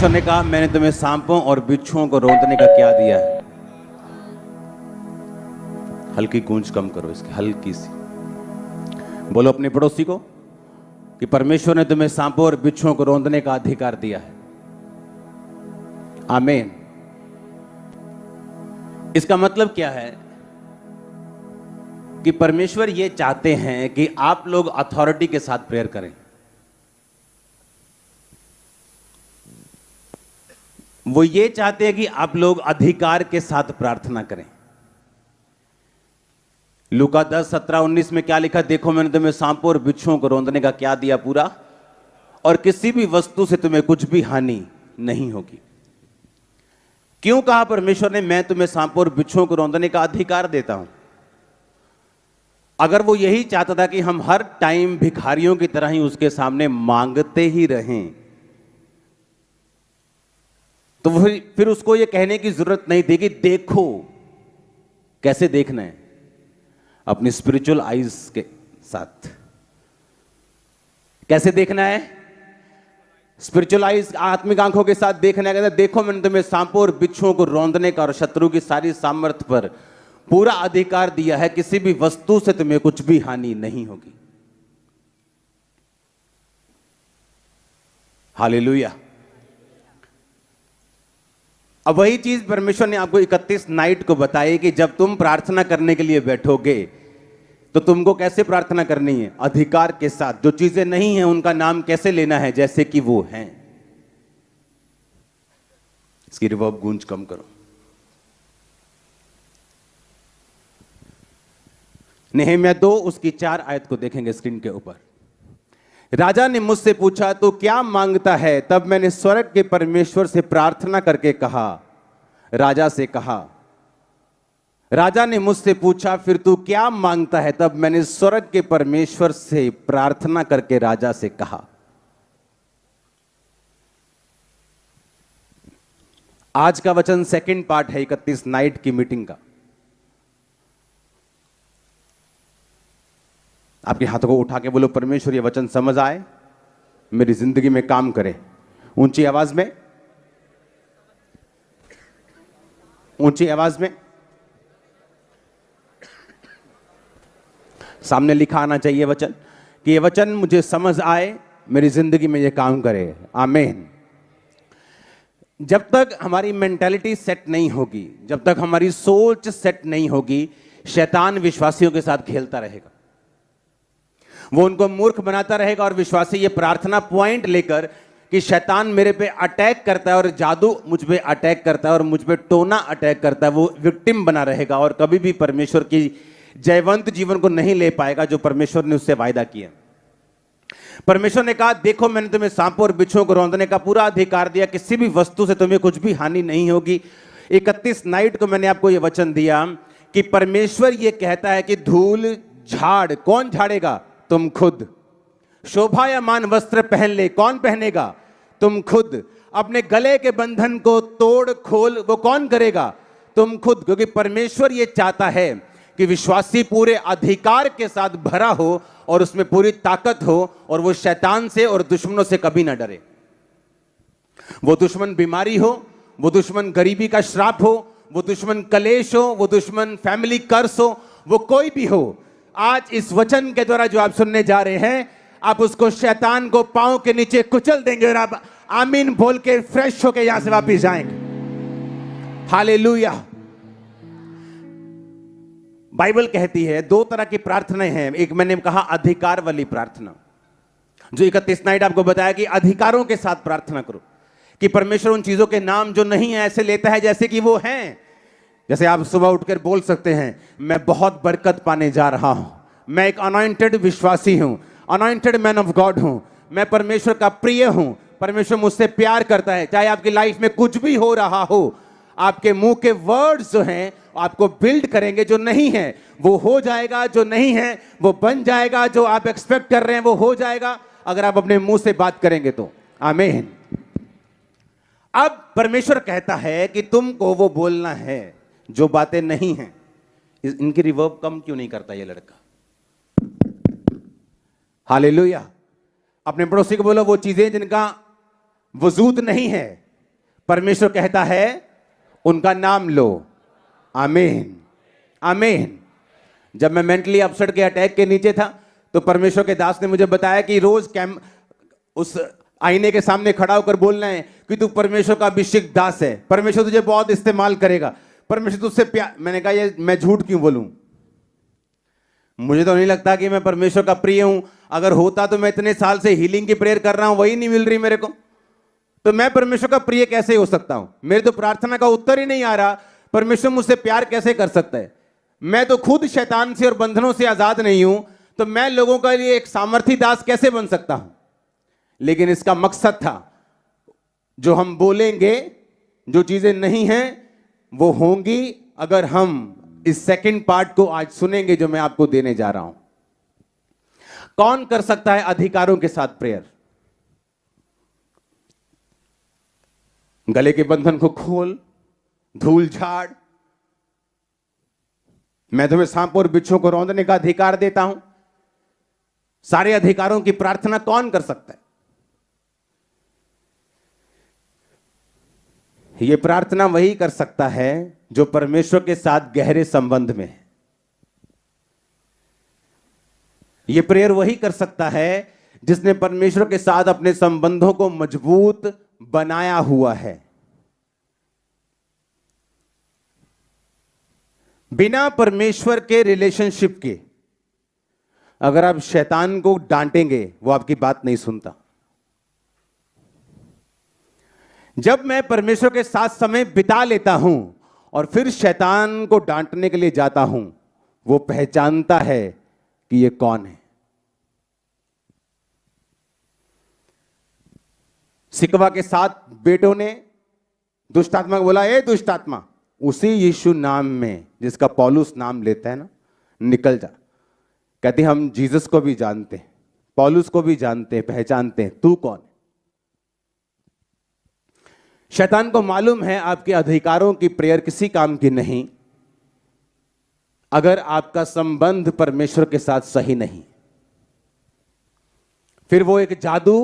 परमेश्वर ने कहा, मैंने तुम्हें सांपों और बिच्छुओं को रौंदने का क्या दिया है। हल्की गूंज कम करो इसकी, हल्की सी बोलो अपने पड़ोसी को कि परमेश्वर ने तुम्हें सांपों और बिच्छुओं को रौंदने का अधिकार दिया है। आमीन। इसका मतलब क्या है कि परमेश्वर ये चाहते हैं कि आप लोग अथॉरिटी के साथ प्रेयर करें। वो ये चाहते हैं कि आप लोग अधिकार के साथ प्रार्थना करें। लूका 10:17-19 में क्या लिखा? देखो मैंने तुम्हें सांपों और बिच्छुओं को रौंदने का क्या दिया पूरा, और किसी भी वस्तु से तुम्हें कुछ भी हानि नहीं होगी। क्यों कहा परमेश्वर ने मैं तुम्हें सांपों और बिच्छुओं को रौंदने का अधिकार देता हूं? अगर वो यही चाहता था कि हम हर टाइम भिखारियों की तरह ही उसके सामने मांगते ही रहें, तो फिर उसको ये कहने की जरूरत नहीं थी कि देखो। कैसे देखना है? अपनी स्पिरिचुअल आईज के साथ। कैसे देखना है? स्पिरिचुअल आईज, आत्मिक आंखों के साथ देखना है। कहता देखो मैंने तुम्हें सांपों और बिच्छुओं को रौंदने का और शत्रु की सारी सामर्थ्य पर पूरा अधिकार दिया है, किसी भी वस्तु से तुम्हें कुछ भी हानि नहीं होगी। हालेलुया। अब वही चीज परमेश्वर ने आपको 31 नाइट को बताई कि जब तुम प्रार्थना करने के लिए बैठोगे तो तुमको कैसे प्रार्थना करनी है? अधिकार के साथ। जो चीजें नहीं हैं उनका नाम कैसे लेना है? जैसे कि वो हैं। इसकी रिवर्ब गूंज कम करो। नेहम्याह 2 उसकी 4 आयत को देखेंगे स्क्रीन के ऊपर। राजा ने मुझसे पूछा तू क्या मांगता है? तब मैंने स्वर्ग के परमेश्वर से प्रार्थना करके कहा, राजा से कहा। राजा ने मुझसे पूछा फिर तू क्या मांगता है? तब मैंने स्वर्ग के परमेश्वर से प्रार्थना करके राजा से कहा। आज का वचन सेकंड पार्ट है 31 नाइट की मीटिंग का। आपके हाथों को उठा के बोलो, परमेश्वर ये वचन समझ आए, मेरी जिंदगी में काम करे। ऊंची आवाज में, ऊंची आवाज में। सामने लिखा आना चाहिए वचन कि ये वचन मुझे समझ आए, मेरी जिंदगी में ये काम करे। आमीन। जब तक हमारी मेंटालिटी सेट नहीं होगी, जब तक हमारी सोच सेट नहीं होगी, शैतान विश्वासियों के साथ खेलता रहेगा। वो उनको मूर्ख बनाता रहेगा और विश्वासी ये प्रार्थना पॉइंट लेकर कि शैतान मेरे पे अटैक करता है और जादू मुझ पे अटैक करता है और मुझ पे टोना अटैक करता है, वो विक्टिम बना रहेगा और कभी भी परमेश्वर की जयवंत जीवन को नहीं ले पाएगा जो परमेश्वर ने उससे वायदा किया। परमेश्वर ने कहा देखो मैंने तुम्हें सांपों और बिच्छुओं को रौंदने का पूरा अधिकार दिया, किसी भी वस्तु से तुम्हें कुछ भी हानि नहीं होगी। 31 नाइट को मैंने आपको यह वचन दिया कि परमेश्वर यह कहता है कि धूल झाड़ कौन झाड़ेगा? तुम खुद। शोभायमान वस्त्र पहन ले, कौन पहनेगा? तुम खुद। अपने गले के बंधन को तोड़ खोल, वो कौन करेगा? तुम खुद। क्योंकि परमेश्वर ये चाहता है कि विश्वासी पूरे अधिकार के साथ भरा हो और उसमें पूरी ताकत हो और वो शैतान से और दुश्मनों से कभी ना डरे। वो दुश्मन बीमारी हो, वो दुश्मन गरीबी का श्राप हो, वो दुश्मन कलेश हो, वो दुश्मन फैमिली कर्स हो, वो कोई भी हो, आज इस वचन के द्वारा जो आप सुनने जा रहे हैं, आप उसको शैतान को पांव के नीचे कुचल देंगे और आप आमीन बोल के फ्रेश होके यहां से वापस जाएंगे। हालेलुया। बाइबल कहती है 2 तरह की प्रार्थनाएं हैं। एक मैंने कहा अधिकार वाली प्रार्थना, जो 31 नाइट आपको बताया कि अधिकारों के साथ प्रार्थना करो, कि परमेश्वर उन चीजों के नाम जो नहीं है ऐसे लेता है जैसे कि वो हैं। जैसे आप सुबह उठकर बोल सकते हैं मैं बहुत बरकत पाने जा रहा हूं, मैं एक अनॉइंटेड विश्वासी हूं, अनॉइंटेड मैन ऑफ गॉड हूं, मैं परमेश्वर का प्रिय हूं, परमेश्वर मुझसे प्यार करता है। चाहे आपकी लाइफ में कुछ भी हो रहा हो, आपके मुंह के वर्ड्स जो हैं आपको बिल्ड करेंगे। जो नहीं है वो हो जाएगा, जो नहीं है वो बन जाएगा, जो आप एक्सपेक्ट कर रहे हैं वो हो जाएगा अगर आप अपने मुंह से बात करेंगे तो। आमीन। अब परमेश्वर कहता है कि तुमको वो बोलना है जो बातें नहीं हैं। इनकी रिवर्ब कम क्यों नहीं करता ये लड़का? हालेलुया। अपने पड़ोसी को बोलो वो चीजें जिनका वजूद नहीं है परमेश्वर कहता है उनका नाम लो। आमीन, आमीन। जब मैं मेंटली अपसेट के अटैक के नीचे था तो परमेश्वर के दास ने मुझे बताया कि रोज उस आईने के सामने खड़ा होकर बोलना है कि तू परमेश्वर का अभिषेक दास है, परमेश्वर तुझे बहुत इस्तेमाल करेगा, परमेश्वर तुझसे प्यार। मैंने कहा ये मैं झूठ क्यों बोलूं, मुझे तो नहीं लगता कि मैं परमेश्वर का प्रिय हूं। अगर होता तो मैं इतने साल से हीलिंग की प्रेयर कर रहा हूं, वही नहीं मिल रही मेरे को, तो मैं परमेश्वर का प्रिय कैसे हो सकता हूं? मेरे तो प्रार्थना का उत्तर ही नहीं आ रहा, परमेश्वर मुझसे प्यार कैसे कर सकता है? मैं तो खुद शैतान से और बंधनों से आजाद नहीं हूं, तो मैं लोगों के लिए एक सामर्थी दास कैसे बन सकता हूं? लेकिन इसका मकसद था, जो हम बोलेंगे, जो चीजें नहीं हैं वो होंगी अगर हम इस सेकंड पार्ट को आज सुनेंगे जो मैं आपको देने जा रहा हूं। कौन कर सकता है अधिकारों के साथ प्रेयर? गले के बंधन को खोल, धूल झाड़, मैं तुम्हें सांप और बिच्छू को रौंदने का अधिकार देता हूं। सारे अधिकारों की प्रार्थना कौन कर सकता है? यह प्रार्थना वही कर सकता है जो परमेश्वर के साथ गहरे संबंध में है। यह प्रेयर वही कर सकता है जिसने परमेश्वर के साथ अपने संबंधों को मजबूत बनाया हुआ है। बिना परमेश्वर के रिलेशनशिप के अगर आप शैतान को डांटेंगे वो आपकी बात नहीं सुनता। जब मैं परमेश्वर के साथ समय बिता लेता हूं और फिर शैतान को डांटने के लिए जाता हूं, वो पहचानता है कि ये कौन है। सिकवा के 7 बेटों ने दुष्ट आत्मा को बोला, ए दुष्ट आत्मा, उसी यीशु नाम में जिसका पौलुस नाम लेता है ना, निकल जा। कहते हम जीसस को भी जानते हैं, पौलुस को भी जानते हैं, पहचानते हैं, तू कौन है? शैतान को मालूम है आपके अधिकारों की प्रेयर किसी काम की नहीं अगर आपका संबंध परमेश्वर के साथ सही नहीं। फिर वो एक जादू,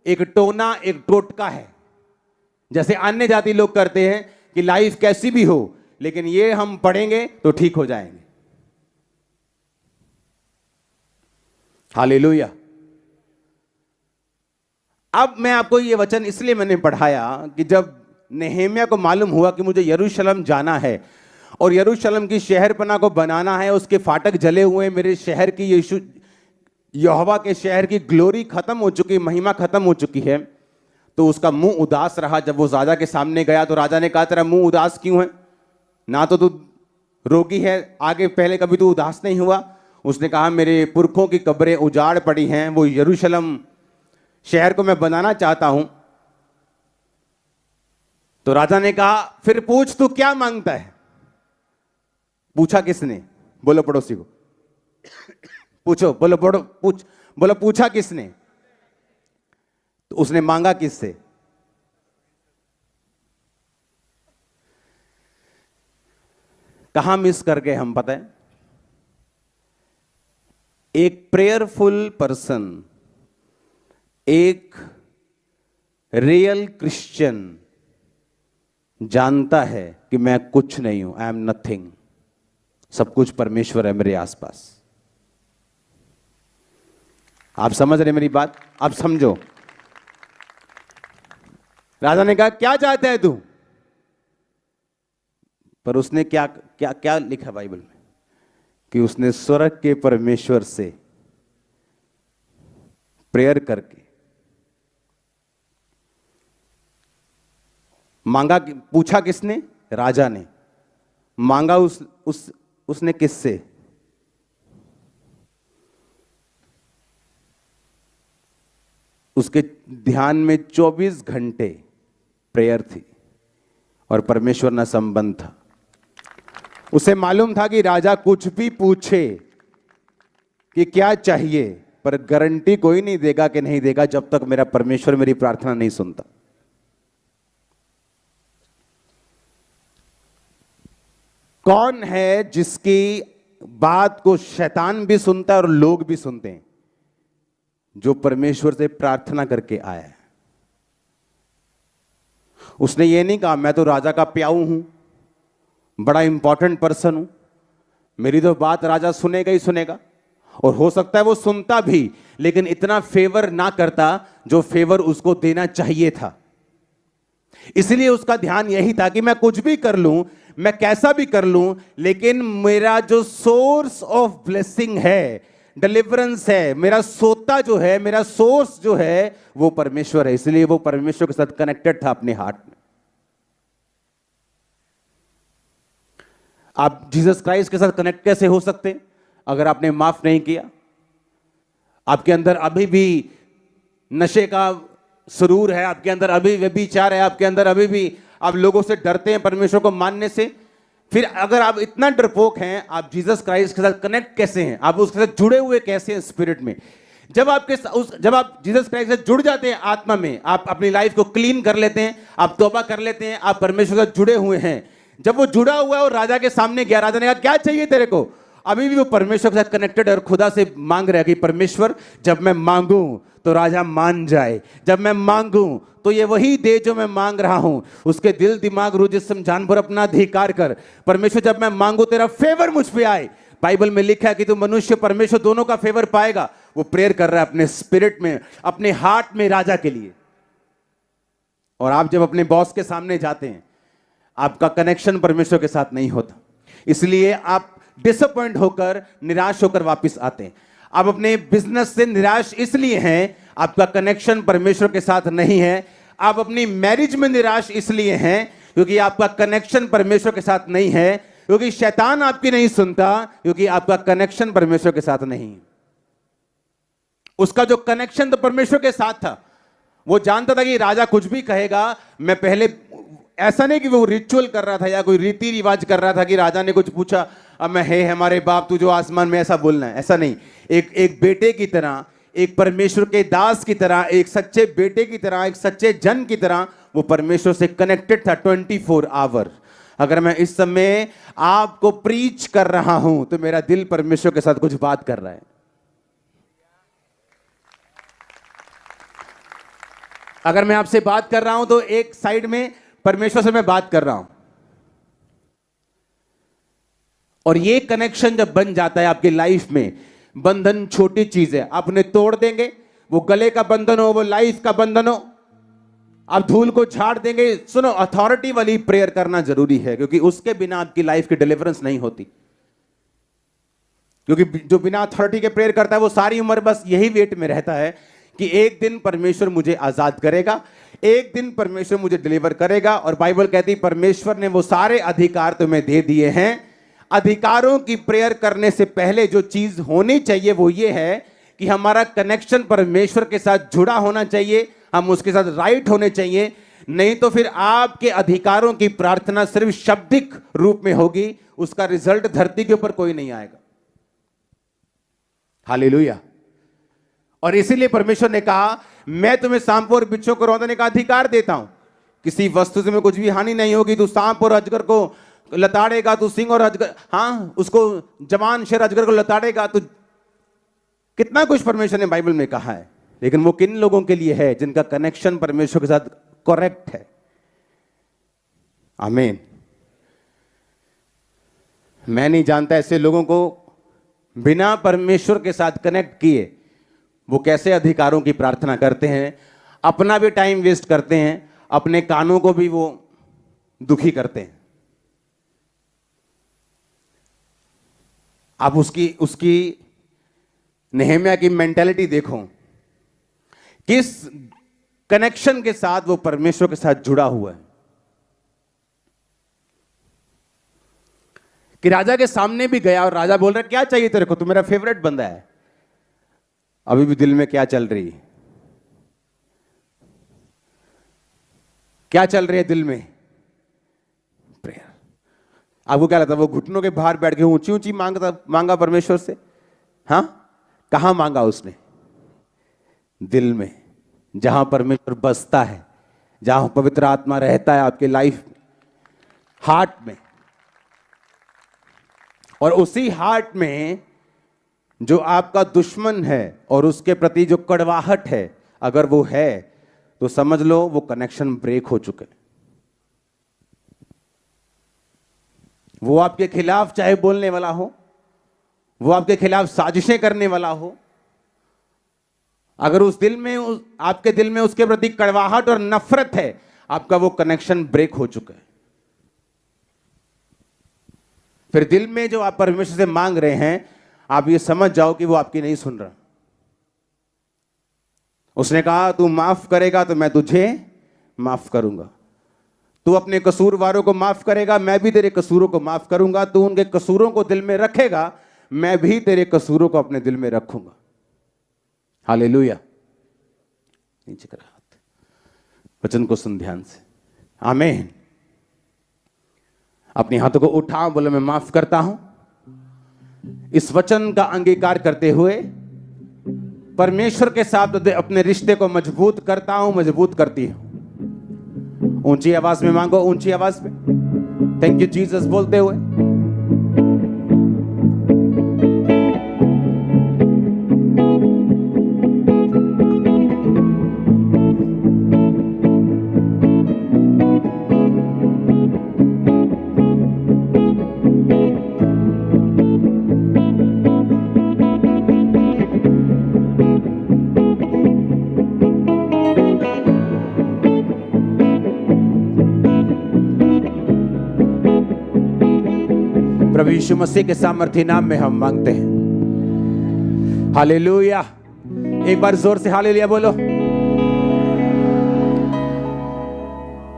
एक टोना, एक टोटका है। जैसे अन्य जाति लोग करते हैं कि लाइफ कैसी भी हो लेकिन ये हम पढ़ेंगे तो ठीक हो जाएंगे। हालेलुया। अब मैं आपको ये वचन इसलिए मैंने पढ़ाया कि जब नेहेमिया को मालूम हुआ कि मुझे यरूशलेम जाना है और यरूशलेम की शहरपना को बनाना है, उसके फाटक जले हुए, मेरे शहर की यहोवा के शहर की ग्लोरी खत्म हो चुकी, महिमा खत्म हो चुकी है, तो उसका मुंह उदास रहा। जब वो राजा के सामने गया तो राजा ने कहा, तेरा मुंह उदास क्यों है? ना तो तू रोगी है, आगे पहले कभी तू उदास नहीं हुआ। उसने कहा, मेरे पुरखों की कब्रें उजाड़ पड़ी हैं, वो यरूशलेम शहर को मैं बनाना चाहता हूं। तो राजा ने कहा, फिर पूछ तू क्या मांगता है? पूछा किसने? बोलो पड़ोसी को पूछो, बोलो बोलो पूछा किसने? तो उसने मांगा किससे? कहां मिस कर गए हम पता है? एक प्रेयरफुल पर्सन, एक रियल क्रिश्चियन जानता है कि मैं कुछ नहीं हूं, आई एम नथिंग, सब कुछ परमेश्वर है मेरे आसपास। आप समझ रहे मेरी बात? आप समझो। राजा ने कहा, क्या चाहता है तू? पर उसने क्या क्या क्या लिखा बाइबल में कि उसने स्वर्ग के परमेश्वर से प्रेयर करके मांगा। पूछा किसने? राजा ने। मांगा उसने किससे? उसके ध्यान में 24 घंटे प्रेयर थी और परमेश्वर ना संबंध था। उसे मालूम था कि राजा कुछ भी पूछे कि क्या चाहिए, पर गारंटी कोई नहीं देगा कि नहीं देगा जब तक मेरा परमेश्वर मेरी प्रार्थना नहीं सुनता। कौन है जिसकी बात को शैतान भी सुनता है और लोग भी सुनते हैं? जो परमेश्वर से प्रार्थना करके आया है। उसने ये नहीं कहा मैं तो राजा का प्याऊ हूं, बड़ा इंपॉर्टेंट पर्सन हूं, मेरी तो बात राजा सुनेगा ही सुनेगा। और हो सकता है वो सुनता भी, लेकिन इतना फेवर ना करता जो फेवर उसको देना चाहिए था। इसलिए उसका ध्यान यही था कि मैं कुछ भी कर लूं, मैं कैसा भी कर लूं, लेकिन मेरा जो सोर्स ऑफ ब्लेसिंग है, डिलीवरेंस है, मेरा सोता जो है, मेरा सोर्स जो है वो परमेश्वर है। इसलिए वो परमेश्वर के साथ कनेक्टेड था अपने हार्ट में। आप जीसस क्राइस्ट के साथ कनेक्ट कैसे हो सकते अगर आपने माफ नहीं किया? आपके अंदर अभी भी नशे का सुरूर है, आपके अंदर अभी व्यभिचार है, आपके अंदर अभी भी आप लोगों से डरते हैं परमेश्वर को मानने से। फिर अगर आप इतना डरपोक हैं, आप जीसस क्राइस्ट के साथ कनेक्ट कैसे हैं? आप उसके साथ जुड़े हुए कैसे हैं स्पिरिट में? जब आप जीसस क्राइस्ट से जुड़ जाते हैं आत्मा में, आप अपनी लाइफ को क्लीन कर लेते हैं, आप तौबा कर लेते हैं, आप परमेश्वर के साथ जुड़े हुए हैं। जब वो जुड़ा हुआ है और राजा के सामने गया, राजा ने कहा क्या चाहिए तेरे को? अभी भी वो परमेश्वर के साथ कनेक्टेड है और खुदा से मांग रहा है कि परमेश्वर जब मैं मांगूं तो राजा मान जाए, जब मैं मांगूं तो ये वही दे जो मैं मांग रहा हूं। उसके दिल दिमाग रूह जिस्म जान पर अपना अधिकार कर। परमेश्वर जब मैं मांगू तेरा फेवर मुझ पे आए। बाइबल में लिखा है कि तू मनुष्य परमेश्वर दोनों का फेवर पाएगा। वो प्रेयर कर रहा है अपने स्पिरिट में, अपने हार्ट में राजा के लिए। और आप जब अपने बॉस के सामने जाते हैं, आपका कनेक्शन परमेश्वर के साथ नहीं होता, इसलिए आप डिसअपॉइंट होकर, निराश होकर वापस आते हैं। आप अपने बिजनेस से निराश इसलिए हैं, आपका कनेक्शन परमेश्वर के साथ नहीं है। आप अपनी मैरिज में निराश इसलिए हैं क्योंकि आपका कनेक्शन परमेश्वर के साथ नहीं है, क्योंकि शैतान आपकी नहीं सुनता, क्योंकि आपका कनेक्शन परमेश्वर के साथ नहीं। उसका जो कनेक्शन तो परमेश्वर के साथ था, वो जानता था कि राजा कुछ भी कहेगा, मैं पहले, ऐसा नहीं कि वो रिचुअल कर रहा था या कोई रीति रिवाज कर रहा था कि राजा ने कुछ पूछा अब मैं हे हमारे बाप तू जो आसमान में, ऐसा बोलना है, ऐसा नहीं। एक बेटे की तरह, एक परमेश्वर के दास की तरह, एक सच्चे बेटे की तरह, एक सच्चे जन की तरह वो परमेश्वर से कनेक्टेड था 24 आवर। अगर मैं इस समय आपको प्रीच कर रहा हूं तो मेरा दिल परमेश्वर के साथ कुछ बात कर रहा है। अगर मैं आपसे बात कर रहा हूं तो एक साइड में परमेश्वर से मैं बात कर रहा हूं। और ये कनेक्शन जब बन जाता है आपकी लाइफ में, बंधन छोटी चीज है, आप उन्हें तोड़ देंगे, वो गले का बंधन हो, वो लाइफ का बंधन हो, आप धूल को झाड़ देंगे। सुनो, अथॉरिटी वाली प्रेयर करना जरूरी है, क्योंकि उसके बिना आपकी लाइफ की डिलीवरेंस नहीं होती। क्योंकि जो बिना अथॉरिटी के प्रेयर करता है वो सारी उम्र बस यही वेट में रहता है कि एक दिन परमेश्वर मुझे आजाद करेगा, एक दिन परमेश्वर मुझे डिलीवर करेगा। और बाइबल कहती है परमेश्वर ने वो सारे अधिकार तुम्हें दे दिए हैं। अधिकारों की प्रेयर करने से पहले जो चीज होनी चाहिए वो ये है कि हमारा कनेक्शन परमेश्वर के साथ जुड़ा होना चाहिए, हम उसके साथ राइट होने चाहिए। नहीं तो फिर आपके अधिकारों की प्रार्थना सिर्फ शाब्दिक रूप में होगी, उसका रिजल्ट धरती के ऊपर कोई नहीं आएगा। हालेलुया। और इसीलिए परमेश्वर ने कहा मैं तुम्हें सांपों और बिच्छों को रौंदने का अधिकार देता हूं, किसी वस्तु से में कुछ भी हानि नहीं होगी। तू सांप और अजगर को लताड़ेगा, तू सिंह और अजगर, हाँ उसको जवान शेर अजगर को लताड़ेगा। तो कितना कुछ परमेश्वर ने बाइबल में कहा है, लेकिन वो किन लोगों के लिए है? जिनका कनेक्शन परमेश्वर के साथ करेक्ट है। आमीन। मैं नहीं जानता ऐसे लोगों को बिना परमेश्वर के साथ कनेक्ट किए वो कैसे अधिकारों की प्रार्थना करते हैं, अपना भी टाइम वेस्ट करते हैं, अपने कानों को भी वो दुखी करते हैं। आप उसकी नेहमिया की मेंटालिटी देखो, किस कनेक्शन के साथ वो परमेश्वर के साथ जुड़ा हुआ है कि राजा के सामने भी गया और राजा बोल रहा है क्या चाहिए तेरे को, तू मेरा फेवरेट बंदा है। अभी भी दिल में क्या चल रही है? क्या चल रही है दिल में? प्रेयर। आपको क्या लगता है वो घुटनों के बाहर बैठ के ऊंची ऊंची मांगा परमेश्वर से? हां, कहां मांगा उसने? दिल में, जहां परमेश्वर बसता है, जहां पवित्र आत्मा रहता है आपके लाइफ में, हार्ट में। और उसी हार्ट में जो आपका दुश्मन है और उसके प्रति जो कड़वाहट है, अगर वो है तो समझ लो वो कनेक्शन ब्रेक हो चुके हैं। वो आपके खिलाफ चाहे बोलने वाला हो, वो आपके खिलाफ साजिशें करने वाला हो, अगर उस दिल में आपके दिल में उसके प्रति कड़वाहट और नफरत है, आपका वो कनेक्शन ब्रेक हो चुका है। फिर दिल में जो आप परमेश्वर से मांग रहे हैं, आप ये समझ जाओ कि वो आपकी नहीं सुन रहा। उसने कहा तू माफ करेगा तो मैं तुझे माफ करूंगा, तू अपने कसूरवारों को माफ करेगा, मैं भी तेरे कसूरों को माफ करूंगा, तू उनके कसूरों को दिल में रखेगा, मैं भी तेरे कसूरों को अपने दिल में रखूंगा। हालेलुया। नीचे कर हाथ, वचन को सुन ध्यान से। आमीन। अपने हाथों को उठा, बोले मैं माफ करता हूं। इस वचन का अंगीकार करते हुए परमेश्वर के साथ अपने रिश्ते को मजबूत करता हूं, मजबूत करती हूं। ऊंची आवाज में मांगो, ऊंची आवाज में थैंक यू जीसस बोलते हुए। प्रभु यीशु मसीह के सामर्थी नाम में हम मांगते हैं। हालेलुया। एक बार जोर से हालेलुया बोलो।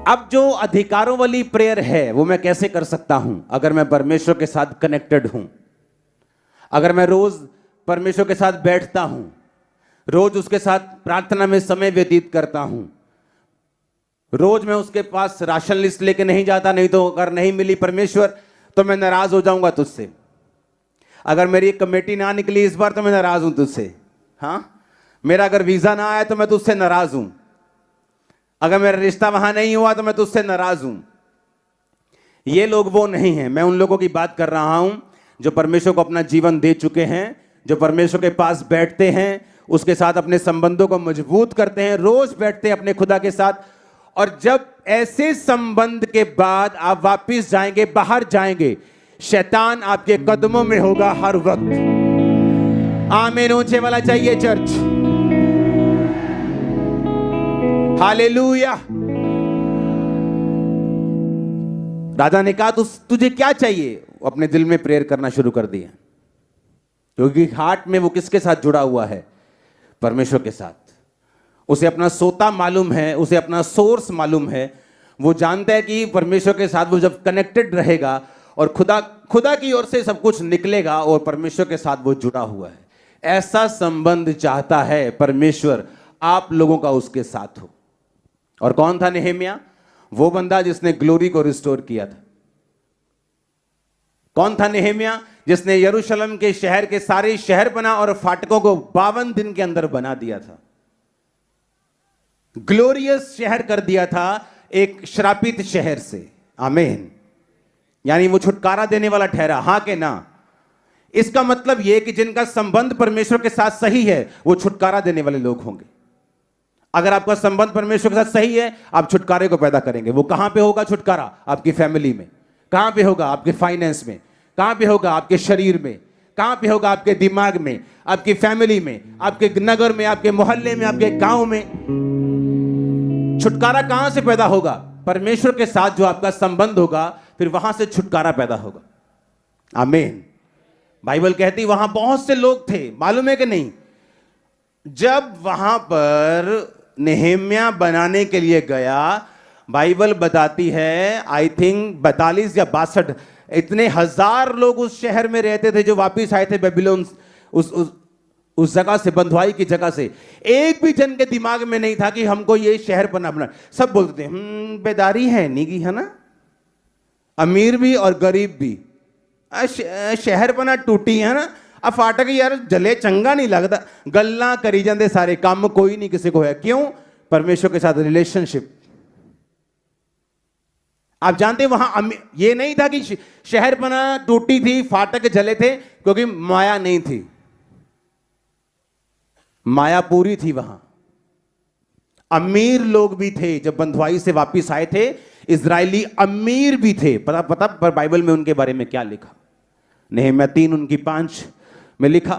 अब जो अधिकारों वाली प्रेयर है वो मैं कैसे कर सकता हूं? अगर मैं परमेश्वर के साथ कनेक्टेड हूं, अगर मैं रोज परमेश्वर के साथ बैठता हूं, रोज उसके साथ प्रार्थना में समय व्यतीत करता हूं, रोज मैं उसके पास राशन लिस्ट लेके नहीं जाता, नहीं तो अगर नहीं मिली परमेश्वर तो मैं नाराज हो जाऊंगा तुझसे। अगर मेरी कमेटी ना निकली इस बार तो मैं नाराज हूं तुझसे। हाँ, मेरा अगर वीजा ना आया तो मैं तुझसे नाराज हूं। अगर मेरा रिश्ता वहां नहीं हुआ तो मैं तुझसे नाराज हूं। ये लोग वो नहीं हैं। मैं उन लोगों की बात कर रहा हूं जो परमेश्वर को अपना जीवन दे चुके हैं, जो परमेश्वर के पास बैठते हैं, उसके साथ अपने संबंधों को मजबूत करते हैं, रोज बैठते हैं अपने खुदा के साथ। और जब ऐसे संबंध के बाद आप वापिस जाएंगे, बाहर जाएंगे, शैतान आपके कदमों में होगा हर वक्त। आमीन। ऊंचे वाला चाहिए चर्च। हालेलुया। राजा ने कहा तुझे क्या चाहिए? अपने दिल में प्रेयर करना शुरू कर दिया, क्योंकि हार्ट में वो किसके साथ जुड़ा हुआ है? परमेश्वर के साथ। उसे अपना सोता मालूम है, उसे अपना सोर्स मालूम है। वो जानता है कि परमेश्वर के साथ वो जब कनेक्टेड रहेगा और खुदा की ओर से सब कुछ निकलेगा और परमेश्वर के साथ वो जुड़ा हुआ है। ऐसा संबंध चाहता है परमेश्वर आप लोगों का उसके साथ हो। और कौन था नेहेमिया? वो बंदा जिसने ग्लोरी को रिस्टोर किया था। कौन था नेहेमिया? जिसने यरूशलेम के शहर के सारे शहर बना और फाटकों को 52 दिन के अंदर बना दिया था। ग्लोरियस शहर कर दिया था एक श्रापित शहर से। आमीन। यानी वो छुटकारा देने वाला ठहरा। हां के ना? इसका मतलब यह कि जिनका संबंध परमेश्वर के साथ सही है वो छुटकारा देने वाले लोग होंगे। अगर आपका संबंध परमेश्वर के साथ सही है, आप छुटकारे को पैदा करेंगे। वो कहां पे होगा छुटकारा? आपकी फैमिली में। कहां पे होगा? आपके फाइनेंस में। कहां पे होगा? आपके शरीर में। कहां पे होगा? आपके दिमाग में, आपकी फैमिली में, आपके नगर में, आपके मोहल्ले में, आपके गांव में। छुटकारा कहां से पैदा होगा? परमेश्वर के साथ जो आपका संबंध होगा, फिर वहां से छुटकारा पैदा होगा। आमीन। बाइबल कहती वहां बहुत से लोग थे, मालूम है कि नहीं? जब वहां पर नेहेमिया बनाने के लिए गया, बाइबल बताती है आई थिंक 42 या 62 इतने हजार लोग उस शहर में रहते थे जो वापिस आए थे बेबीलोन, उस जगह से, बंधुआई की जगह से। एक भी जन के दिमाग में नहीं था कि हमको ये शहर बना। सब बोलते थे बेदारी है नीगी, है ना? अमीर भी और गरीब भी। शहर बना टूटी है ना? अब फाटक यार जले चंगा नहीं लगता। गल्ला करी जाते सारे, काम कोई नहीं किसी को है। क्यों? परमेश्वर के साथ रिलेशनशिप। आप जानते वहां ये नहीं था कि शहर बना टूटी थी, फाटक जले थे, क्योंकि माया नहीं थी। माया पूरी थी वहां। अमीर लोग भी थे जब बंधुआई से वापस आए थे, इजरायली अमीर भी थे। पता पता पर बाइबल में उनके बारे में क्या लिखा? नहम्याह 3 उनकी 5 में लिखा,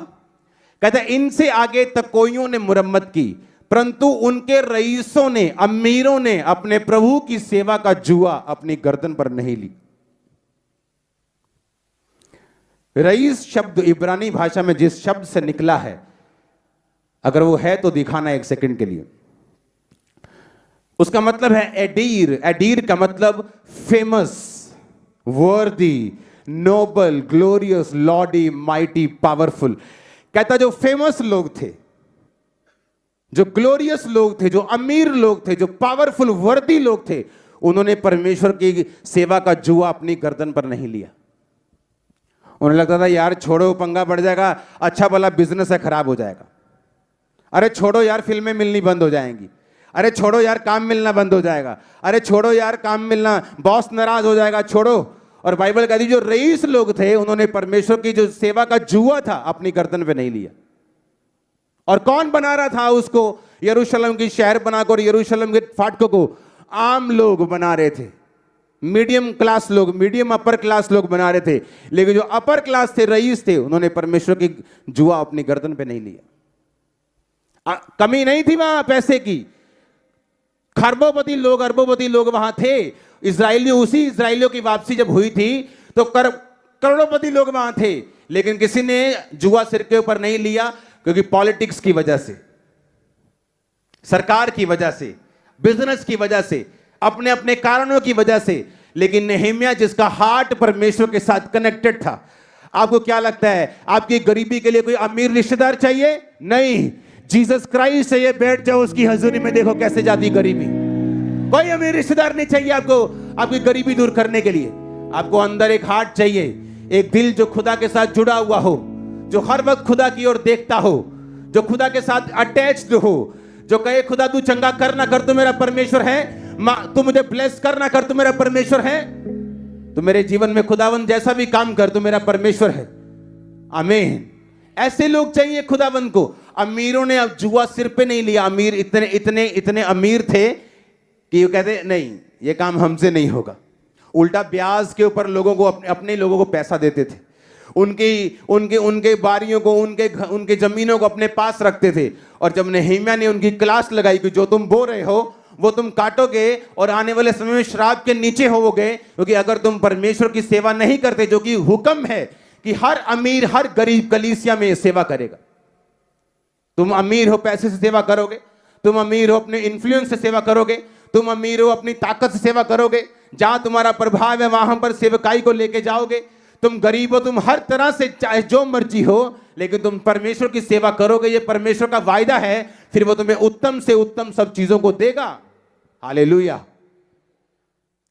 कहता है इनसे आगे तकोइयों ने मुरम्मत की, परंतु उनके रईसों ने, अमीरों ने अपने प्रभु की सेवा का जुआ अपनी गर्दन पर नहीं ली। रईस शब्द इब्रानी भाषा में जिस शब्द से निकला है, अगर वो है तो दिखाना एक सेकंड के लिए। उसका मतलब है एडीर। एडीर का मतलब फेमस, वर्दी, नोबल, ग्लोरियस, लॉडी, माइटी, पावरफुल। कहता जो फेमस लोग थे, जो ग्लोरियस लोग थे, जो अमीर लोग थे, जो पावरफुल वर्दी लोग थे, उन्होंने परमेश्वर की सेवा का जुआ अपनी गर्दन पर नहीं लिया। उन्हें लगता था यार छोड़ो, पंगा बढ़ जाएगा, अच्छा भला बिजनेस है, खराब हो जाएगा। अरे छोड़ो यार, फिल्में मिलनी बंद हो जाएंगी। अरे छोड़ो यार, काम मिलना बंद हो जाएगा। अरे छोड़ो यार, काम मिलना, बॉस नाराज हो जाएगा, छोड़ो। और बाइबल कहती जो रईस लोग थे, उन्होंने परमेश्वर की जो सेवा का जुआ था अपनी गर्दन पे नहीं लिया। और कौन बना रहा था उसको? यरूशलेम की शहर बनाकर यरूशलेम के फाटकों को आम लोग बना रहे थे, मीडियम क्लास लोग, मीडियम अपर क्लास लोग बना रहे थे। लेकिन जो अपर क्लास थे, रईस थे, उन्होंने परमेश्वर की जुआ अपनी गर्दन पे नहीं लिया। कमी नहीं थी वहां पैसे की, खरबोपति लोग, अरबोपति लोग वहां थे। इजरायलियों, उसी इजरायलियों की वापसी जब हुई थी तो करोड़ोपति लोग वहां थे, लेकिन किसी ने जुआ सिर के ऊपर नहीं लिया, क्योंकि पॉलिटिक्स की वजह से, सरकार की वजह से, बिजनेस की वजह से, अपने अपने कारणों की वजह से। लेकिन नहम्याह जिसका हार्ट परमेश्वर के साथ कनेक्टेड था। आपको क्या लगता है, आपकी गरीबी के लिए कोई अमीर रिश्तेदार चाहिए? नहीं, जीसस क्राइस्ट से ये बैठ जाओ उसकी हजूरी में, देखो कैसे जाती गरीबी। कोई अमीर रिश्तेदार नहीं चाहिए आपको आपकी गरीबी दूर करने के लिए। आपको अंदर एक हार्ट चाहिए, एक दिल जो खुदा के साथ जुड़ा हुआ हो, जो हर वक्त खुदा की ओर देखता हो, जो खुदा के साथ अटैच्ड हो, जो कहे खुदा तू चंगा कर ना कर तो मेरा परमेश्वर है, तू मुझे ब्लेस कर ना कर तो मेरा परमेश्वर है, तो मेरे जीवन में खुदावन जैसा भी काम कर तो मेरा परमेश्वर है। आमीन। ऐसे लोग चाहिए खुदावन को। अमीरों ने अब जुआ सिर पे नहीं लिया। अमीर इतने इतने इतने अमीर थे कि वो कहते नहीं ये काम हमसे नहीं होगा। उल्टा ब्याज के ऊपर लोगों को, अपने लोगों को पैसा देते थे, उनके बारियों को, उनके जमीनों को अपने पास रखते थे। और जब नहम्याह ने उनकी क्लास लगाई कि जो तुम बो रहे हो वो तुम काटोगे और आने वाले समय में श्राप के नीचे होवोगे, क्योंकि अगर तुम परमेश्वर की सेवा नहीं करते, जो कि हुक्म है कि हर अमीर हर गरीब कलीसिया में सेवा करेगा। तुम अमीर हो पैसे से सेवा करोगे, तुम अमीर हो अपने इन्फ्लुएंस से सेवा करोगे, तुम अमीर हो अपनी ताकत से सेवा करोगे, जहां तुम्हारा प्रभाव है वहां पर सेवकाई को लेके जाओगे। तुम गरीब हो, तुम हर तरह से चाहे जो मर्जी हो, लेकिन तुम परमेश्वर की सेवा करोगे, ये परमेश्वर का वायदा है, फिर वो तुम्हें उत्तम से उत्तम सब चीजों को देगा। हालेलुया।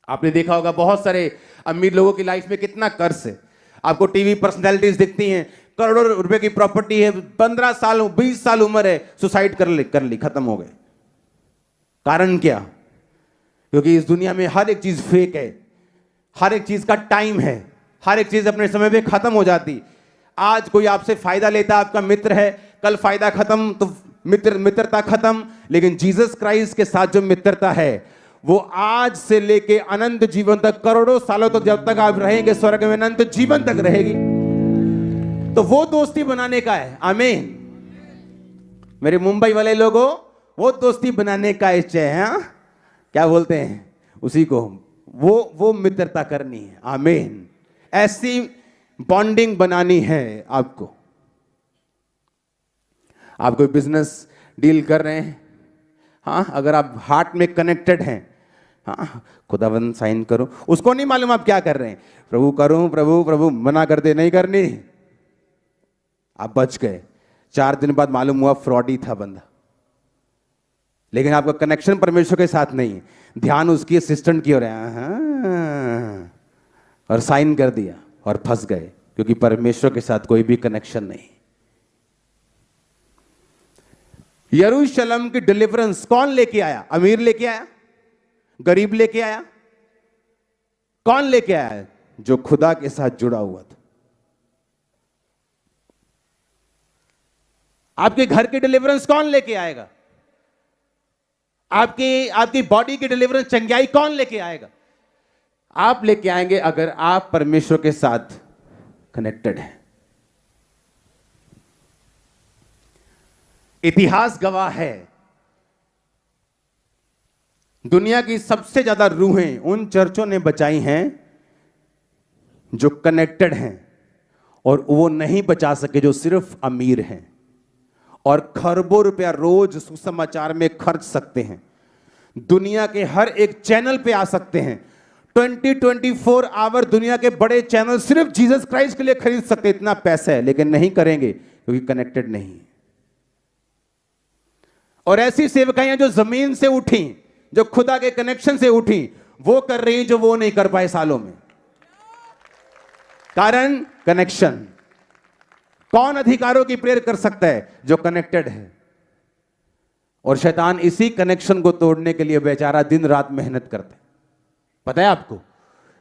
आपने देखा होगा बहुत सारे अमीर लोगों की लाइफ में कितना कर्ज है। आपको टीवी पर्सनैलिटीज दिखती हैं, करोड़ों रुपए की प्रॉपर्टी है, 15 साल 20 साल उम्र है, सुसाइड कर ली, खत्म हो गए। कारण क्या? क्योंकि इस दुनिया में हर एक चीज फेक है, हर एक चीज का टाइम है, हर एक चीज अपने समय पे खत्म हो जाती। आज कोई आपसे फायदा लेता, आपका मित्र है, कल फायदा खत्म तो मित्रता खत्म। लेकिन जीसस क्राइस्ट के साथ जो मित्रता है वो आज से लेके अनंत जीवन तक, करोड़ों सालों तक, जब तक आप रहेंगे स्वर्ग में, अनंत जीवन तक रहेगी। तो वो दोस्ती बनाने का है। आमीन। मेरे मुंबई वाले लोगों, वो दोस्ती बनाने का इच्छा है। हाँ? क्या बोलते हैं उसी को, वो मित्रता करनी है। आमीन। ऐसी बॉन्डिंग बनानी है आपको। आप कोई बिजनेस डील कर रहे हैं, हाँ, अगर आप हार्ट में कनेक्टेड हैं, हाँ, खुदावन साइन करो, उसको नहीं मालूम आप क्या कर रहे हैं, प्रभु करूं, प्रभु प्रभु मना कर दे, नहीं करनी, आप बच गए। 4 दिन बाद मालूम हुआ फ्रॉडी था बंदा। लेकिन आपका कनेक्शन परमेश्वर के साथ नहीं है, ध्यान उसकी असिस्टेंट की ओर है, हाँ, और साइन कर दिया और फंस गए, क्योंकि परमेश्वर के साथ कोई भी कनेक्शन नहीं। यरूशलेम की डिलीवरेंस कौन लेके आया? अमीर लेके आया? गरीब लेके आया? कौन लेके आया? जो खुदा के साथ जुड़ा हुआ था। आपके घर की डिलीवरेंस कौन लेके आएगा? आपकी आपकी बॉडी की डिलीवरेंस, चंगाई कौन लेके आएगा? आप लेके आएंगे अगर आप परमेश्वर के साथ कनेक्टेड हैं। इतिहास गवाह है, दुनिया की सबसे ज्यादा रूहें उन चर्चों ने बचाई हैं जो कनेक्टेड हैं, और वो नहीं बचा सके जो सिर्फ अमीर हैं और खरबों रुपया रोज सुसमाचार में खर्च सकते हैं, दुनिया के हर एक चैनल पे आ सकते हैं, 24 आवर दुनिया के बड़े चैनल सिर्फ जीसस क्राइस्ट के लिए खरीद सकते, इतना पैसा है, लेकिन नहीं करेंगे क्योंकि कनेक्टेड नहीं। और ऐसी सेवकाइयां जो जमीन से उठी, जो खुदा के कनेक्शन से उठी, वो कर रही जो वो नहीं कर पाए सालों में। कारण कनेक्शन। कौन अधिकारों की प्रेयर कर सकता है? जो कनेक्टेड है। और शैतान इसी कनेक्शन को तोड़ने के लिए बेचारा दिन रात मेहनत करता है, पता है आपको।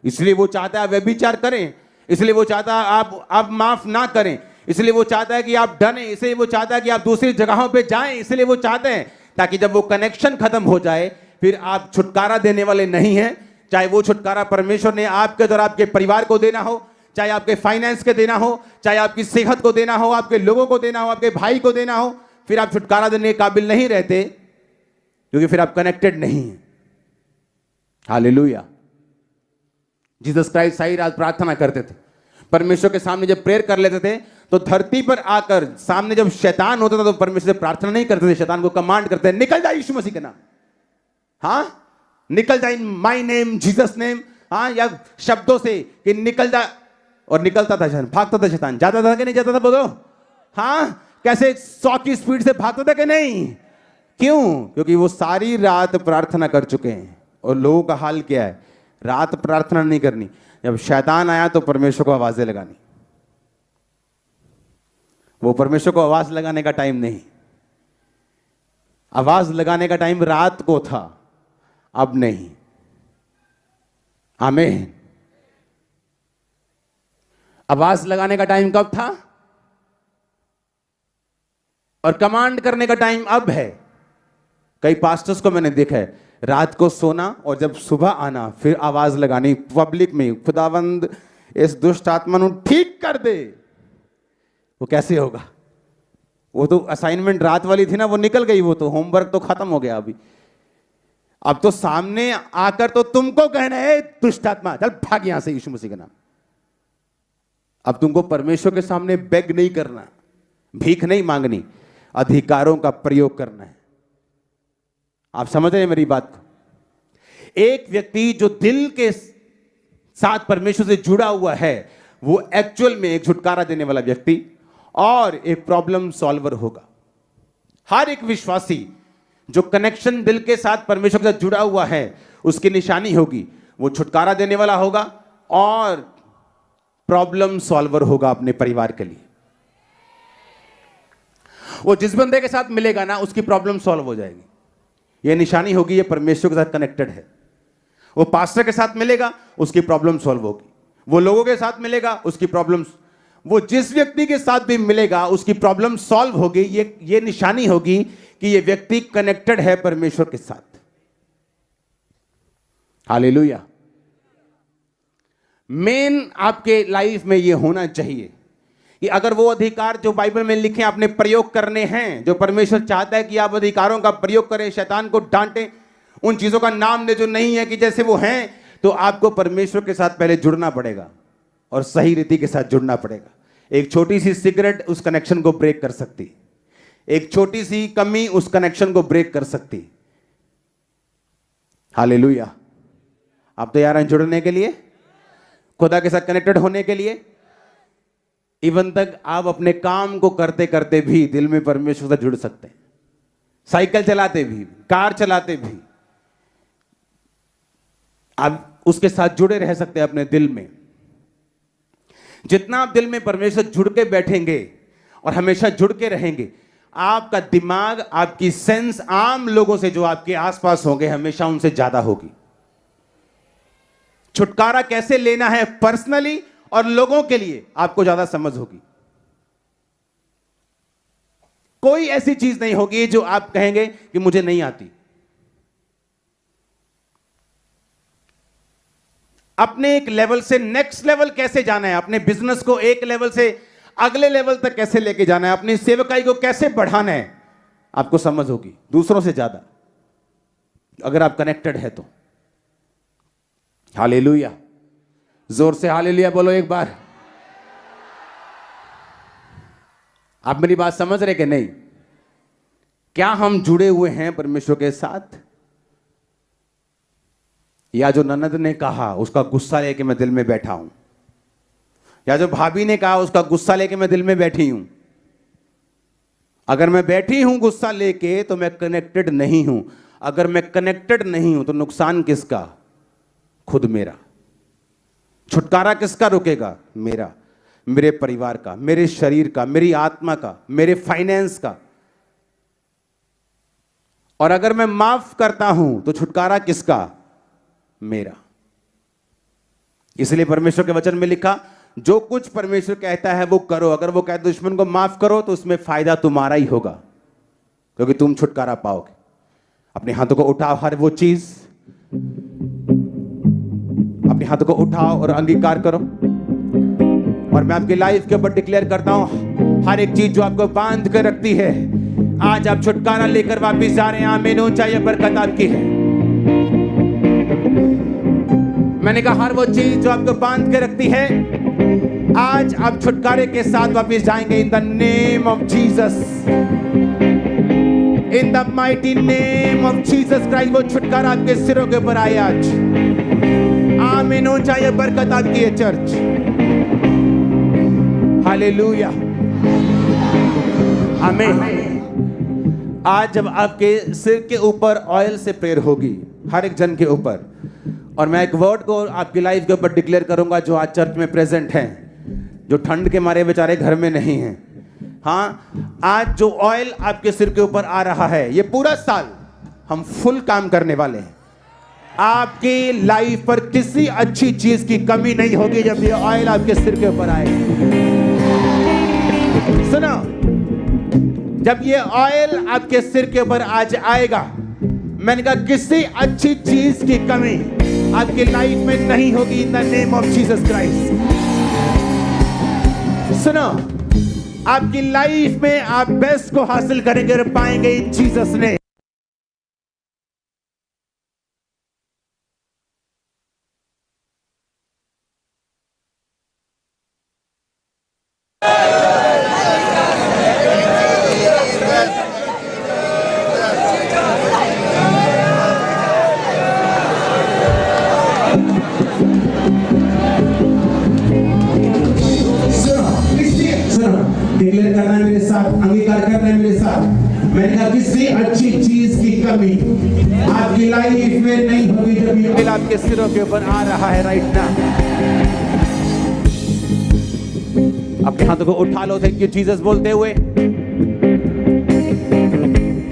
इसलिए वो चाहता है व्यभिचार करें, इसलिए वो चाहता है आप माफ ना करें, इसलिए वो चाहता है कि आप डरें, इसलिए वो चाहता है कि आप दूसरी जगहों पे जाएं, इसलिए वो चाहते हैं ताकि जब वो कनेक्शन खत्म हो जाए फिर आप छुटकारा देने वाले नहीं हैं। चाहे वो छुटकारा परमेश्वर ने आपके और आपके परिवार को देना हो, चाहे आपके फाइनेंस के देना हो, चाहे आपकी सेहत को देना हो, आपके लोगों को देना हो, आपके भाई को देना हो, फिर आप छुटकारा देने के काबिल नहीं रहते क्योंकि फिर आप कनेक्टेड नहीं हैं। हालेलुया। जीसस क्राइस्ट सारी रात प्रार्थना करते थे, परमेश्वर के सामने जब प्रेयर कर लेते थे तो धरती पर आकर सामने जब शैतान होता था तो परमेश्वर से प्रार्थना नहीं करते थे, शैतान को कमांड करते, निकल जा यीशु मसीह के नाम, हाँ निकल जा in my name Jesus name, हाँ, या शब्दों से कि निकल जा, और निकलता था शैतान, भागता था शैतान, जाता था कि नहीं जाता था? बोलो हाँ। कैसे 100 की स्पीड से भागता था कि नहीं? क्यों? क्योंकि वो सारी रात प्रार्थना कर चुके हैं। और लोगों का हाल क्या है? रात प्रार्थना नहीं करनी, जब शैतान आया तो परमेश्वर को आवाजें लगानी। वो परमेश्वर को आवाज लगाने का टाइम नहीं, आवाज लगाने का टाइम रात को था, अब नहीं। आमीन। आवाज लगाने का टाइम कब था? और कमांड करने का टाइम अब है। कई पास्टर्स को मैंने देखा है, रात को सोना और जब सुबह आना फिर आवाज लगानी पब्लिक में, खुदावंद इस दुष्ट आत्मा को ठीक कर दे। वो कैसे होगा? वो तो असाइनमेंट रात वाली थी ना, वो निकल गई, वो तो होमवर्क तो खत्म हो गया अभी। अब तो सामने आकर तो तुमको कहना है दुष्ट आत्मा चल भाग यहां से यीशु मसीह के नाम। अब तुमको परमेश्वर के सामने बेग नहीं करना, भीख नहीं मांगनी, अधिकारों का प्रयोग करना है। आप समझ रहे हैं मेरी बात को? एक व्यक्ति जो दिल के साथ परमेश्वर से जुड़ा हुआ है वो एक्चुअल में एक छुटकारा देने वाला व्यक्ति और एक प्रॉब्लम सॉल्वर होगा। हर एक विश्वासी जो कनेक्शन दिल के साथ परमेश्वर के साथ जुड़ा हुआ है उसकी निशानी होगी, वो छुटकारा देने वाला होगा और प्रॉब्लम सॉल्वर होगा अपने परिवार के लिए। वो जिस बंदे के साथ मिलेगा ना उसकी प्रॉब्लम सॉल्व हो जाएगी, ये निशानी होगी, ये परमेश्वर के साथ कनेक्टेड है। वो पास्टर के साथ मिलेगा उसकी प्रॉब्लम सॉल्व होगी, वो लोगों के साथ मिलेगा उसकी प्रॉब्लम, वो जिस व्यक्ति के साथ भी मिलेगा उसकी प्रॉब्लम सॉल्व होगी। ये निशानी होगी कि ये व्यक्ति कनेक्टेड है परमेश्वर के साथ। हालेलुया। मेन आपके लाइफ में ये होना चाहिए कि अगर वो अधिकार जो बाइबल में लिखे आपने प्रयोग करने हैं, जो परमेश्वर चाहता है कि आप अधिकारों का प्रयोग करें, शैतान को डांटें, उन चीजों का नाम ले जो नहीं है कि जैसे वो हैं, तो आपको परमेश्वर के साथ पहले जुड़ना पड़ेगा और सही रीति के साथ जुड़ना पड़ेगा। एक छोटी सी सिगरेट उस कनेक्शन को ब्रेक कर सकती, एक छोटी सी कमी उस कनेक्शन को ब्रेक कर सकती। हालेलुया। आप तैयार हैं जुड़ने के लिए, खुदा के साथ कनेक्टेड होने के लिए? इवन तक आप अपने काम को करते करते भी दिल में परमेश्वर से जुड़ सकते हैं, साइकिल चलाते भी, कार चलाते भी आप उसके साथ जुड़े रह सकते हैं अपने दिल में। जितना आप दिल में परमेश्वर जुड़ के बैठेंगे और हमेशा जुड़ के रहेंगे, आपका दिमाग, आपकी सेंस आम लोगों से जो आपके आसपास होंगे हमेशा उनसे ज्यादा होगी। छुटकारा कैसे लेना है पर्सनली और लोगों के लिए आपको ज्यादा समझ होगी। कोई ऐसी चीज नहीं होगी जो आप कहेंगे कि मुझे नहीं आती। अपने एक लेवल से नेक्स्ट लेवल कैसे जाना है, अपने बिजनेस को एक लेवल से अगले लेवल तक कैसे लेके जाना है, अपनी सेवकाई को कैसे बढ़ाना है, आपको समझ होगी दूसरों से ज्यादा, अगर आप कनेक्टेड है तो। हालेलुया, जोर से हालेलुया बोलो एक बार। आप मेरी बात समझ रहे कि नहीं? क्या हम जुड़े हुए हैं परमेश्वर के साथ? या जो ननद ने कहा उसका गुस्सा लेके मैं दिल में बैठा हूं, या जो भाभी ने कहा उसका गुस्सा लेके मैं दिल में बैठी हूं। अगर मैं बैठी हूं गुस्सा लेके तो मैं कनेक्टेड नहीं हूं। अगर मैं कनेक्टेड नहीं हूं तो नुकसान किसका? खुद मेरा। छुटकारा किसका रुकेगा? मेरा, मेरे परिवार का, मेरे शरीर का, मेरी आत्मा का, मेरे फाइनेंस का। और अगर मैं माफ करता हूं तो छुटकारा किसका? मेरा। इसलिए परमेश्वर के वचन में लिखा, जो कुछ परमेश्वर कहता है वो करो। अगर वो कहता है दुश्मन को माफ करो तो उसमें फायदा तुम्हारा ही होगा, क्योंकि तुम छुटकारा पाओगे। अपने हाथों को उठाओ, हर वो चीज, अपने हाथों को उठाओ और अंगीकार करो। और मैं आपकी लाइफ के ऊपर डिक्लेयर करता हूं, हर एक चीज जो आपको बांध कर रखती है, आज आप छुटकारा लेकर वापिस जा रहे हैं। आमीन। ऊंचाई बरकत आपकी है। मैंने कहा हर वो चीज जो आपको बांध के रखती है, आज आप छुटकारे के साथ वापस जाएंगे। In the name of Jesus, in the mighty name of Jesus Christ. वो छुटकारा आपके सिरों के ऊपर आए आज। आमीन। ऊंचाई बरकत आपकी है चर्च। हालेलुया, आमीन। आज जब आपके सिर के ऊपर ऑयल से प्रेयर होगी, हर एक जन के ऊपर, और मैं एक वर्ड को आपकी लाइफ के ऊपर डिक्लेयर करूंगा जो आज चर्च में प्रेजेंट हैं, जो ठंड के मारे बेचारे घर में नहीं हैं। हाँ, आज जो ऑयल आपके सिर के ऊपर आ रहा है, ये पूरा साल हम फुल काम करने वाले हैं। आपकी लाइफ पर किसी अच्छी चीज की कमी नहीं होगी जब ये ऑयल आपके सिर के ऊपर आएगा। सुनो, जब ये ऑयल आपके सिर के ऊपर आज आएगा, मैंने कहा किसी अच्छी चीज की कमी आपकी लाइफ में नहीं होगी। In the name of Jesus Christ. सुनो, आपकी लाइफ में आप बेस्ट को हासिल करेंगे और पाएंगे इन जीसस ने। डिक्लेयर करना है मेरे साथ, अंगीकार करना है मेरे साथ। मैंने कहा किसी अच्छी चीज की कमी आपकी लाइफ में नहीं होगी जब ये ऑयल आपके सिरों के ऊपर आ रहा है राइट नाउ। अपने हाथों को उठा लो, थैंक यू जीसस बोलते हुए।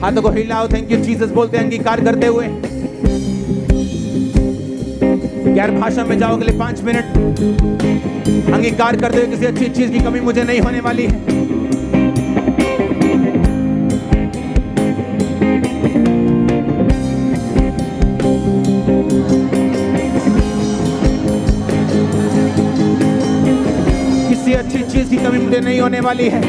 हाथों को हिलाओ, थैंक यू जीसस बोलते अंगीकार करते हुए। गैर भाषा में जाओ अगले 5 मिनट अंगीकार करते हुए, किसी अच्छी चीज की कमी मुझे नहीं होने वाली है। किसी अच्छी चीज की कमी मुझे नहीं होने वाली है।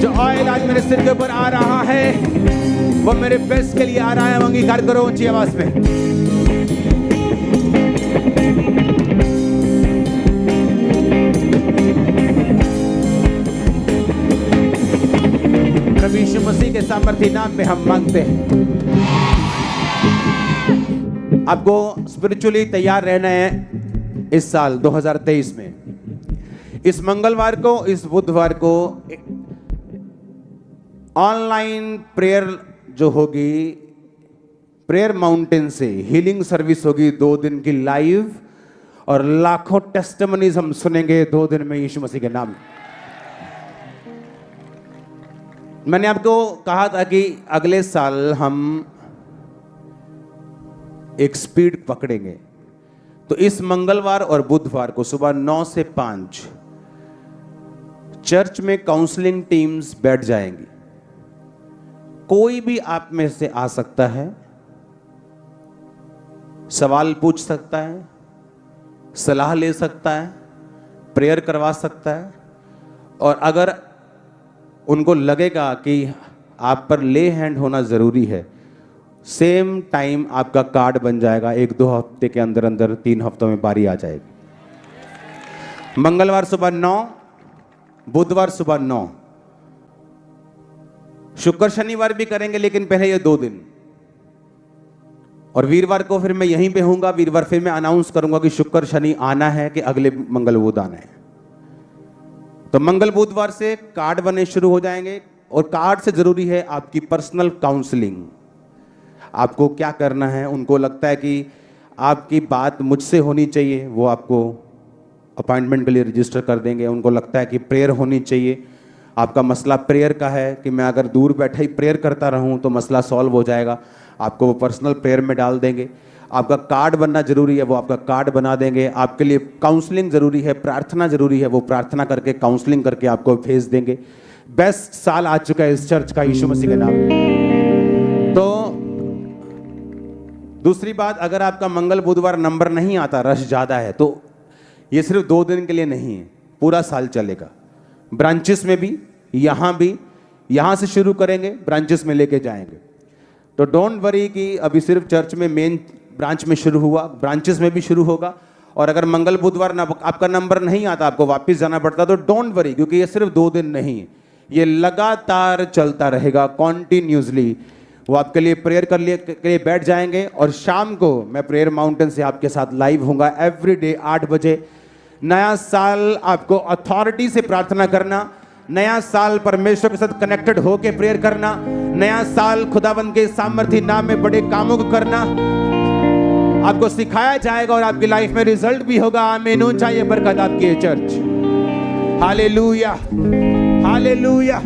जो ऑयल आज मेरे सिर के ऊपर आ रहा है वो मेरे बेस्ट के लिए आ रहा है। अंगीकार करो ऊंची आवाज में। प्रभु यीशु मसीह के सामर्थी नाम में हम मांगते हैं। आपको स्पिरिचुअली तैयार रहना है इस साल 2023 में। इस मंगलवार को, इस बुधवार को ऑनलाइन प्रेयर जो होगी, प्रेयर माउंटेन से हीलिंग सर्विस होगी 2 दिन की लाइव, और लाखों टेस्टिमनीज हम सुनेंगे 2 दिन में यीशु मसीह के नाम में। मैंने आपको कहा था कि अगले साल हम एक स्पीड पकड़ेंगे। तो इस मंगलवार और बुधवार को सुबह 9 से 5 चर्च में काउंसलिंग टीम्स बैठ जाएंगी। कोई भी आप में से आ सकता है, सवाल पूछ सकता है, सलाह ले सकता है, प्रेयर करवा सकता है, और अगर उनको लगेगा कि आप पर ले हैंड होना ज़रूरी है, सेम टाइम आपका कार्ड बन जाएगा। 1-2 हफ्ते के अंदर अंदर 3 हफ्तों में बारी आ जाएगी। मंगलवार सुबह 9, बुधवार सुबह 9, शुक्र शनिवार भी करेंगे, लेकिन पहले ये 2 दिन, और वीरवार को फिर मैं यहीं पे हूंगा। वीरवार फिर मैं अनाउंस करूंगा कि शुक्र शनि आना है कि अगले मंगल बुध आना है। तो मंगल बुधवार से कार्ड बनने शुरू हो जाएंगे, और कार्ड से जरूरी है आपकी पर्सनल काउंसलिंग। आपको क्या करना है, उनको लगता है कि आपकी बात मुझसे होनी चाहिए, वो आपको अपॉइंटमेंट के लिए रजिस्टर कर देंगे। उनको लगता है कि प्रेयर होनी चाहिए, आपका मसला प्रेयर का है कि मैं अगर दूर बैठे ही प्रेयर करता रहूं तो मसला सॉल्व हो जाएगा, आपको वो पर्सनल प्रेयर में डाल देंगे। आपका कार्ड बनना जरूरी है, वो आपका कार्ड बना देंगे। आपके लिए काउंसलिंग जरूरी है, प्रार्थना जरूरी है, वो प्रार्थना करके काउंसलिंग करके आपको भेज देंगे। बेस्ट साल आ चुका है इस चर्च का, यीशु मसीह के नाम। तो दूसरी बात, अगर आपका मंगल बुधवार नंबर नहीं आता, रश ज्यादा है, तो ये सिर्फ 2 दिन के लिए नहीं है, पूरा साल चलेगा। ब्रांचेस में भी, यहां से शुरू करेंगे, ब्रांचेस में लेके जाएंगे। तो डोंट वरी कि अभी सिर्फ चर्च में मेन ब्रांच में शुरू हुआ, ब्रांचेस में भी शुरू होगा। और अगर मंगल बुधवार आपका नंबर नहीं आता, आपको वापस जाना पड़ता, तो डोंट वरी, क्योंकि ये सिर्फ 2 दिन नहीं है, ये लगातार चलता रहेगा, कॉन्टिन्यूसली। वो आपके लिए प्रेयर के लिए बैठ जाएंगे, और शाम को मैं प्रेयर माउंटेन से आपके साथ लाइव होऊंगा एवरीडे 8 बजे। नया साल आपको अथॉरिटी से प्रार्थना करना, नया साल परमेश्वर के साथ कनेक्टेड होके प्रेयर करना, नया साल खुदावंद के सामर्थी नाम में बड़े कामों को करना आपको सिखाया जाएगा, और आपकी लाइफ में रिजल्ट भी होगा। आमीन। चाहिए बरकत आपकी चर्च। Hallelujah, hallelujah.